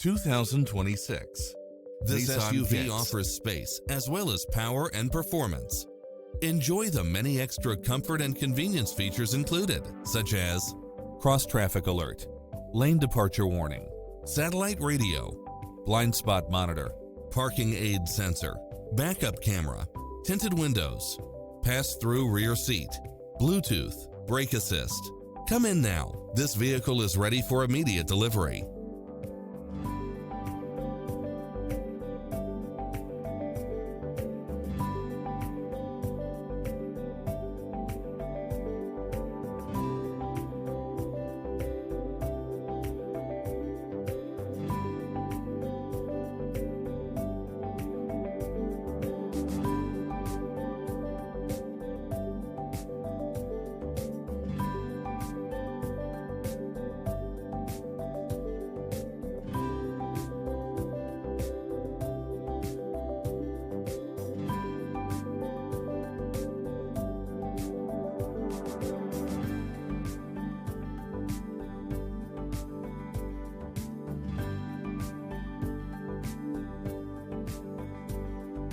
2026. This Nissan SUV Kicks. offers space as well as power and performance. Enjoy the many extra comfort and convenience features included, such as cross-traffic alert, lane departure warning, satellite radio, blind spot monitor, parking aid sensor, backup camera, tinted windows, pass-through rear seat, Bluetooth, brake assist. Come in now. This vehicle is ready for immediate delivery.